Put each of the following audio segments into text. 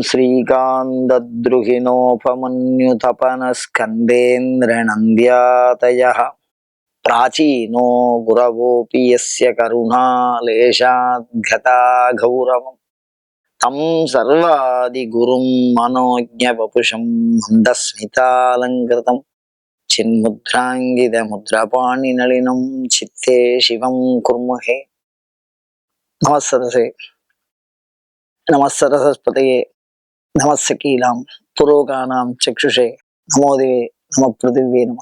श्रीकान्तद्रुहिणोपमन्युतपनस्कन्देन्द्रनन्द्यातयः प्राचीनो गुरवोऽपि यस्य करुणालेशाद्गता गौरवम् तं सर्वादिगुरुं मनोज्ञवपुषं मन्दस्मितालङ्कृतं चिन्मुद्राङ्गितमुद्रपाणिनलिनं चित्ते शिवं कुर्महे। नमस्सरसे नमस्सरस्वतये नमस्सकीलां पुरोगानां चक्षुषे நமோதேவே நம பிருத்திவே நம.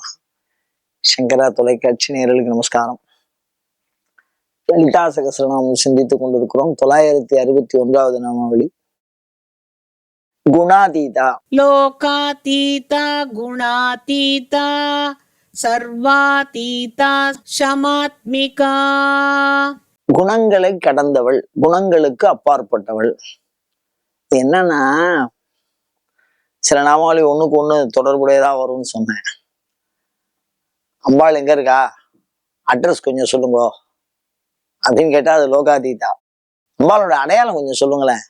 சங்கரா தொலைக்காட்சி நேயர்களுக்கு நமஸ்காரம். லலிதா சகஸ்ரநாமம் சிந்தித்துக் கொண்டிருக்கிறோம். 961வது நாமாவளி குணாதீதா. லோகாதீதா குணாதீதா சர்வாதீதா சமாத்மிகா. குணங்களை கடந்தவள், குணங்களுக்கு அப்பாற்பட்டவள். என்னன்னா சில நாமாவளி ஒண்ணுக்கு ஒண்ணு தொடர்புடையதா வரும்னு சொன்னேன். அம்பாள் எங்க இருக்கா, அட்ரஸ் கொஞ்சம் சொல்லுங்க அப்படின்னு கேட்டா அது லோகாதீதா. அம்பாளோட அடையாளம் கொஞ்சம் சொல்லுங்களேன்.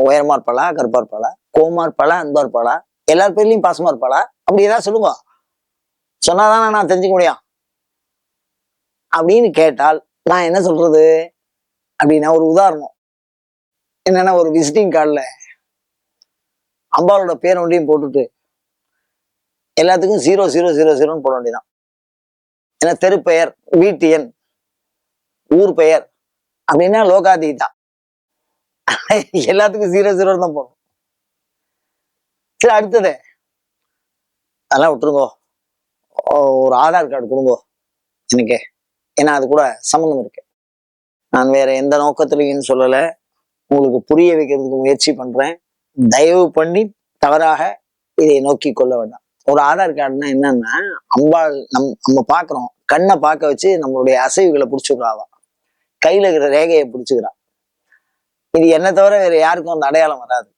உயரமா இருப்பாளா, கருப்பா இருப்பாளா, கோவமா இருப்பாளா, அன்பா இருப்பாளா, எல்லார் பேர்லயும் பாசமா இருப்பாளா, அப்படி ஏதாவது சொல்லுங்க, சொன்னாதானே நான் தெரிஞ்சுக்க முடியும். அப்படின்னு கேட்டால் நான் என்ன சொல்றது அப்படின்னா, ஒரு உதாரணம் என்னன்னா, ஒரு விசிட்டிங் கார்டுல அம்பாளோட பேர் ஒன்றையும் போட்டுட்டு எல்லாத்துக்கும் 0000 போட வேண்டியதான். ஏன்னா தெரு பெயர், வீட்டு எண், ஊர் பெயர் அப்படின்னா லோகாதீதா. எல்லாத்துக்கும் 00 தான் போடணும். சரி, அடுத்தது அதெல்லாம் விட்டுருங்கோ, ஒரு ஆதார் கார்டு கொடுங்கோ எனக்கு, ஏன்னா அது கூட சம்மந்தம் இருக்கு. நான் வேற எந்த நோக்கத்திலையும் சொல்லலை, உங்களுக்கு புரிய வைக்கிறதுக்கு முயற்சி பண்றேன். தயவு பண்ணி தவறாக இதை நோக்கி கொள்ள வேண்டாம். ஒரு ஆதார் கார்டுனா என்னன்னா, அம்பாள் நம்ம பாக்குறோம், கண்ணை பார்க்க வச்சு நம்மளுடைய அசைவுகளை பிடிச்சுக்கிறாவா, கையில இருக்கிற ரேகையை பிடிச்சுக்கிறா. இது என்ன தவிர வேற யாருக்கும் அந்த அடையாளம் வராது.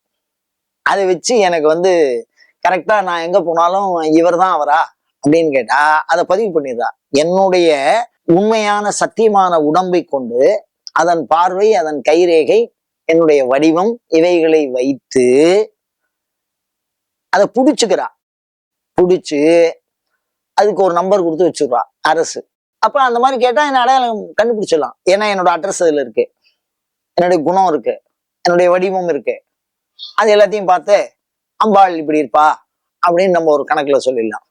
அதை வச்சு எனக்கு கரெக்டா நான் எங்க போனாலும் இவர் தான் அவரா அப்படின்னு கேட்டா அதை பதிவு பண்ணிடுறா. என்னுடைய உண்மையான சத்தியமான உடம்பை கொண்டு அதன் பார்வை, அதன் கைரேகை, என்னுடைய வடிவம் இவைகளை வைத்து அதை பிடிச்சுக்கிறா. பிடிச்சு அதுக்கு ஒரு நம்பர் கொடுத்து வச்சுக்கிறா அரசு. அப்ப அந்த மாதிரி கேட்டா என்ன அடையாளம் கண்டுபிடிச்சிடலாம். ஏன்னா என்னோட அட்ரஸ் அதுல இருக்கு, என்னுடைய குணம் இருக்கு, என்னுடைய வடிவம் இருக்கு. அது எல்லாத்தையும் பார்த்து அம்பாள் இப்படி இருப்பா அப்படின்னு நம்ம ஒரு கணக்குல சொல்லிடலாம்.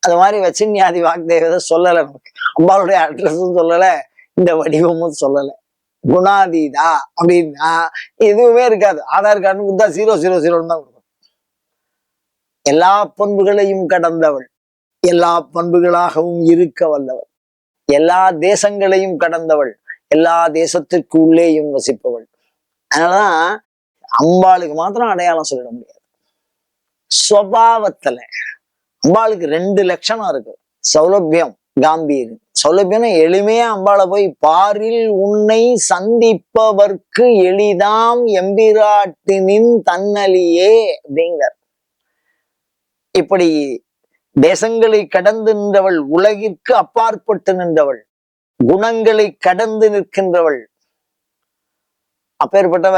அது மாதிரி வச்சின்யாதி வாக்தேவதை சொல்லலை, நமக்கு அம்பாளுடைய அட்ரஸும் சொல்லலை, இந்த வடிவமும் சொல்லலை. குணாதீதா அப்படின்னா எதுவுமே இருக்காது. ஆதார் கார்டு கொடுத்தா 0000 தான் கொடுக்கும். எல்லா பண்புகளையும் கடந்தவள், எல்லா பண்புகளாகவும் இருக்க வல்லவள், எல்லா தேசங்களையும் கடந்தவள், எல்லா தேசத்திற்கு உள்ளேயும் வசிப்பவள். அதனாலதான் அம்பாளுக்கு மாத்திரம் அடையாளம் சொல்லிட முடியாது. சுபாவத்துல அம்பாளுக்கு 2 லட்சணம் இருக்கு. சௌலபியம், காம்பீரியம். சௌலபியம்னா எளிமையா அம்பாளை போய் பாரில் உன்னை சந்திப்பவர்க்கு எளிதாம் எம்பிராட்டினின் தன்னலியே அப்படிங்கிறார். இப்படி தேசங்களை கடந்து நின்றவள், உலகிற்கு அப்பாற்பட்டு நின்றவள், குணங்களை கடந்து நிற்கின்றவள். அப்பேற்பட்டவ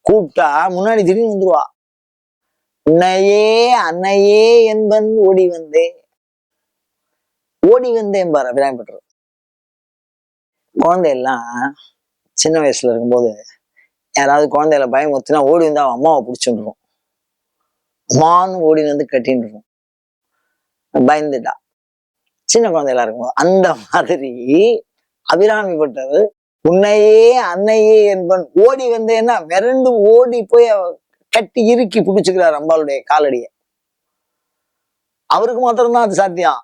கூப்பிட்டா முன்னாடி திடீர்னு வந்துருவா. உன்னையே அன்னையே என்பன் ஓடி வந்தேன் பாரு அபிராமி பண்றது. குழந்தை எல்லாம் சின்ன வயசுல இருக்கும்போது யாராவது குழந்தையில பயம் ஒத்துனா ஓடி வந்து அவன் அம்மாவை பிடிச்சுருக்கும், அம்மான்னு ஓடி வந்து கட்டின்னு இருக்கும், பயந்துட்டா. சின்ன குழந்தைகளா இருக்கும்போது அந்த மாதிரி அபிராமி பட்டது உன்னையே அன்னையே என்பன் ஓடி வந்தேன்னா மிரண்டு ஓடி போய் கட்டி இறுக்கி பிடிச்சுக்கிறார் அம்பாளுடைய காலடிய. அவருக்கு மாத்திரம்தான் அது சாத்தியம்.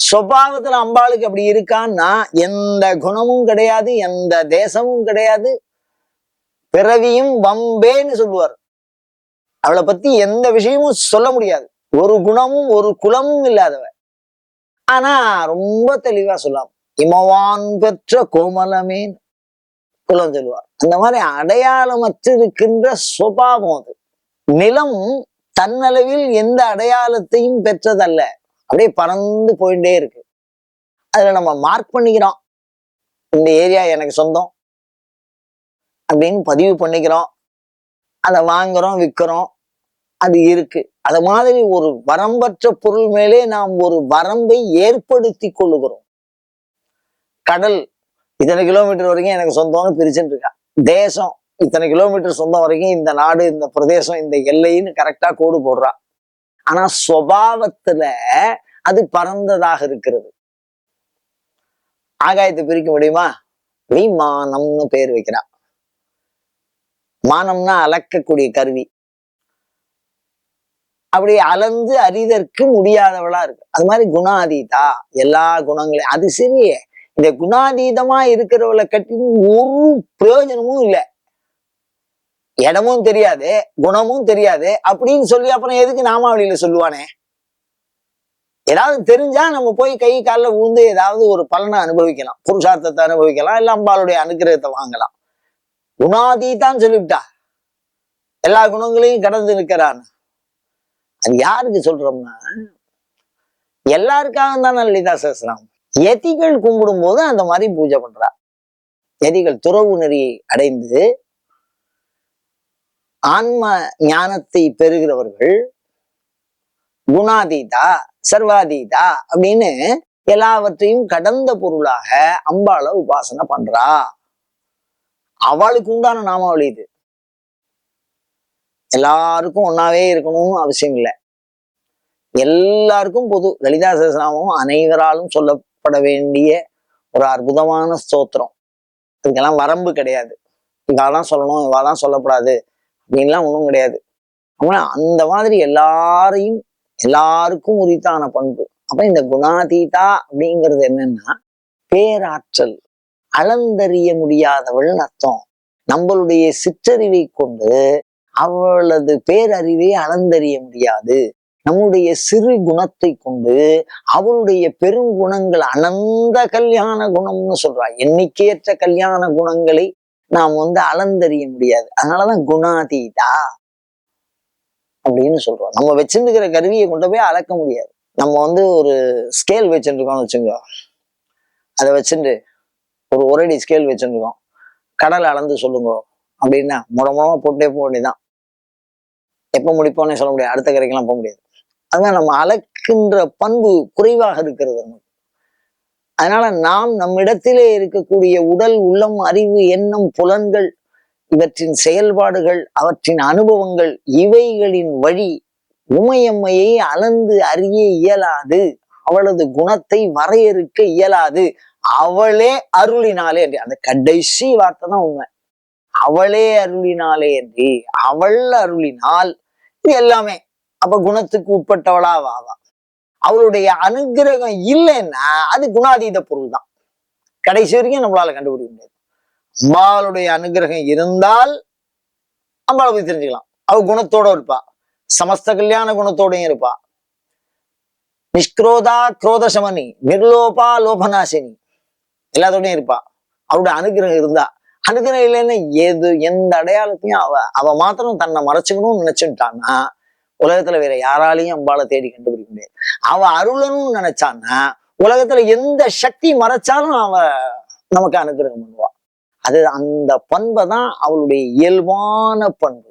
சுபாவத்துல அம்பாளுக்கு அப்படி இருக்கான்னா எந்த குணமும் கிடையாது, எந்த தேசமும் கிடையாது, பிறவியும் வம்பேன்னு சொல்லுவார். அவளை பத்தி எந்த விஷயமும் சொல்ல முடியாது. ஒரு குணமும் ஒரு குலமும் இல்லாதவ. ஆனா ரொம்ப தெளிவா சொல்லலாம், இமவான் பெற்ற கோமலமே குலம் சொல்லுவார். அந்த மாதிரி அடையாளமற்று இருக்கின்ற சுபாவம் அது. நிலம் தன்னளவில் எந்த அடையாளத்தையும் பெற்றதல்ல, அப்படியே பறந்து போயிட்டே இருக்கு. அதுல நம்ம மார்க் பண்ணிக்கிறோம், இந்த ஏரியா எனக்கு சொந்தம் அப்படின்னு பதிவு பண்ணிக்கிறோம். அதை வாங்குறோம், விற்கிறோம், அது இருக்கு. அது மாதிரி ஒரு வரம்பற்ற பொருள் மேலே நாம் ஒரு வரம்பை ஏற்படுத்தி கொள்ளுகிறோம். கடல் இத்தனை கிலோமீட்டர் வரைக்கும் எனக்கு சொந்தம்னு பிரிச்சுட்டு இருக்கா. தேசம் இத்தனை கிலோமீட்டர் சொந்தம் வரைக்கும் இந்த நாடு, இந்த பிரதேசம், இந்த எல்லைன்னு கரெக்டா கோடு போடுறா. ஆனா சுபாவத்துல அது பரந்ததாக இருக்கிறது. ஆகாயத்தை பிரிக்க முடியுமா? விமானம்னு பேர் வைக்கிறா. மானம்னா அளக்கக்கூடிய கருவி. அப்படி அளந்து அறிதற்கு முடியாதவளா இருக்கு. அது மாதிரி குணாதீதா, எல்லா குணங்களையும். அது சரியே, இந்த குணாதீதமா இருக்கிறவளை கட்டி ஒரு பிரயோஜனமும் இல்லை. இடமும் தெரியாது, குணமும் தெரியாது அப்படின்னு சொல்லி அப்புறம் எதுக்கு நாமாவளியில சொல்லுவானே? ஏதாவது தெரிஞ்சா நம்ம போய் கை காலில் விழுந்து ஏதாவது ஒரு பலனை அனுபவிக்கலாம், புருஷார்த்தத்தை அனுபவிக்கலாம், இல்ல அம்பாளுடைய அனுகிரகத்தை வாங்கலாம். குணாதீதான்னு சொல்லிவிட்டா எல்லா குணங்களையும் கடந்து நிற்கிறான். அது யாருக்கு சொல்றோம்னா, எல்லாருக்காக தான் லலிதா சஹஸ்ரநாமம். யதிகள் கும்பிடும் போது அந்த மாதிரி பூஜை பண்றா. யதிகள் துறவு நெறி அடைந்து ஆன்ம ஞானத்தை பெறுகிறவர்கள் குணாதீதா, சர்வாதீதா அப்படின்னு எல்லாவற்றையும் கடந்த பொருளாக அம்பாளை உபாசனை பண்றா. அவளுக்கு உண்டான நாமாவளி இது. எல்லாருக்கும் ஒன்னாவே இருக்கணும்னு அவசியம் இல்லை. எல்லாருக்கும் பொது. லலிதா சஹஸ்ரநாமம் அனைவராலும் சொல்லப்பட வேண்டிய ஒரு அற்புதமான ஸ்தோத்திரம். இதுக்கெல்லாம் வரம்பு கிடையாது. இவாதான் சொல்லணும், இவாதான் சொல்லப்படாது அப்படின்லாம் ஒன்றும் கிடையாது. ஆனா அந்த மாதிரி எல்லாருக்கும் உரித்தான பண்பு. அப்ப இந்த குணாதீதா அப்படிங்கிறது என்னன்னா பேராற்றல், அளந்தறிய முடியாதவள்னு அர்த்தம். நம்மளுடைய சிற்றறிவை கொண்டு அவளது பேரறிவை அளந்தறிய முடியாது. நம்முடைய சிறு குணத்தை கொண்டு அவளுடைய பெருங்குணங்கள் அனந்த கல்யாண குணம்னு சொல்றா. எண்ணிக்கையற்ற கல்யாண குணங்களை நாம் அளந்தறிய முடியாது. அதனாலதான் குணாதீதா அப்படின்னு சொல்றோம். நம்ம வச்சிருக்கிற கருவியை கொண்டு போய் அளக்க முடியாது. நம்ம ஒரு ஸ்கேல் வச்சுருக்கோம்னு வச்சுங்க. அதை வச்சுட்டு ஒரு ஒரடி ஸ்கேல் வச்சுருக்கோம். கடலை அளந்து சொல்லுங்க அப்படின்னா மூலமா போட்டே போக வேண்டியதான். எப்ப முடிப்போன்னே சொல்ல முடியாது. அடுத்த கரைக்கெல்லாம் போக முடியாது. அதுதான் நம்ம அளக்கின்ற பண்பு குறைவாக இருக்கிறது நமக்கு. அதனால நாம் நம்மிடத்திலே இருக்கக்கூடிய உடல், உள்ளம், அறிவு, எண்ணம், புலன்கள், இவற்றின் செயல்பாடுகள், அவற்றின் அனுபவங்கள், இவைகளின் வழி உமையம்மையை அளந்து அறிய இயலாது. அவளது குணத்தை வரையறுக்க இயலாது. அவளே அருளினாலே என்று, அந்த கடைசி வார்த்தை தான் உண்மை. அவளே அருளினாலே என்று, அவள் அருளினால் இது எல்லாமே. அப்ப குணத்துக்கு உட்பட்டவளா வாவா. அவளுடைய அனுகிரகம் இல்லைன்னா அது குணாதீத பொருள் தான். கடைசி வரைக்கும் நம்மளால கண்டுபிடிக்க முடியாது. அம்பாளுடைய அனுகிரகம் இருந்தால் அம்பாளை போய் தெரிஞ்சுக்கலாம். அவ குணத்தோட இருப்பா, சமஸ்த கல்யாண குணத்தோடையும் இருப்பா. நிஷ்கிரோதா குரோதசமனி, நிர்லோபா லோபநாசினி, எல்லாத்தோடையும் இருப்பா. அவருடைய அனுகிரகம் இருந்தா. அனுகிரகம் இல்லைன்னா எந்த அடையாளத்தையும் அவ மாத்திரம் தன்னை மறைச்சுக்கணும்னு நினைச்சுட்டான்னா உலகத்துல வேற யாராலையும் அம்பாளை தேடி கண்டுபிடிக்க முடியாது. அவ அருளணும்னு நினைச்சான்னா உலகத்துல எந்த சக்தி மறைச்சாலும் அவ நமக்கு அனுகிரகம் பண்ணுவா. அது அந்த பண்பை தான் அவளுடைய இயல்பான பண்பு.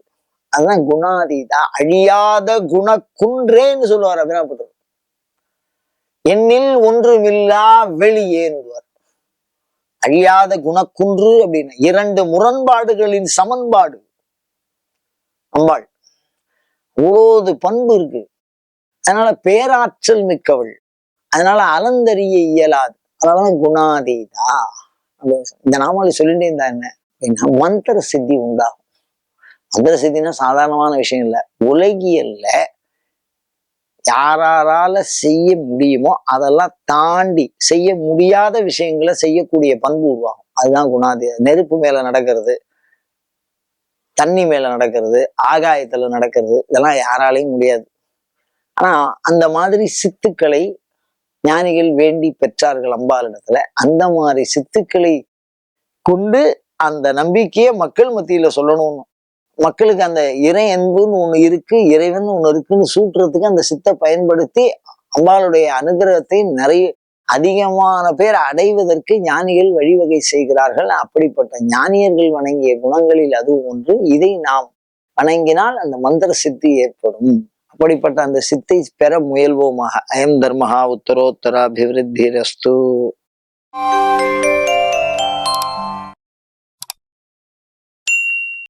அதுதான் குணாதீதா, அழியாத குணக்குன்றேன்னு சொல்லுவார் அபிராமபட்டர். எண்ணில் ஒன்றுமில்லா வெளியேனுவார். அழியாத குணக்குன்று அப்படின்னா இரண்டு முரண்பாடுகளின் சமன்பாடு அம்பாள். அவ்வளவு பண்பு இருக்கு. அதனால பேராற்றல் மிக்கவள். அதனால அலந்தறிய இயலாது. அதனாலதான் குணாதீதா. இந்த நாமாவளி சொல்லிட்டே இருந்தா என்ன அப்படின்னா மந்திர சித்தி உண்டாகும். மந்திர சித்தினா சாதாரணமான விஷயம் இல்லை. உலகியல்ல யாரால செய்ய முடியுமோ அதெல்லாம் தாண்டி செய்ய முடியாத விஷயங்களை செய்யக்கூடிய பண்பு உருவாகும். அதுதான் குணாதீத. நெருப்பு மேல நடக்கிறது, தண்ணி மேல நடக்கிறது, ஆகாயத்துல நடக்கிறது, இதெல்லாம் யாராலையும் முடியாது. ஆனா அந்த மாதிரி சித்துக்களை ஞானிகள் வேண்டி பெற்றார்கள் அம்பாளிடத்துல. அந்த மாதிரி சித்துக்களை கொண்டு அந்த நம்பிக்கையை மக்கள் மத்தியில சொல்லணும்னு, மக்களுக்கு அந்த இறை அன்புன்னு ஒண்ணு இருக்கு, இறைவன் ஒண்ணு இருக்குன்னு சூட்டுறதுக்கு அந்த சித்தை பயன்படுத்தி அம்பாளுடைய அனுகிரகத்தை நிறைய அதிகமான பேர் அடைவதற்கு ஞானிகள் வழிவகை செய்கிறார்கள். அப்படிப்பட்ட ஞானியர்கள் வணங்கிய குணங்களில் அது ஒன்று. இதை நாம் வணங்கினால் அந்த மந்திர சித்தி ஏற்படும். அப்படிப்பட்ட அந்த சித்தை பெற முயல்வோமாக. அயம் தர்மஹா உத்தரோத்தர அபிவிருத்தி ரஸ்து.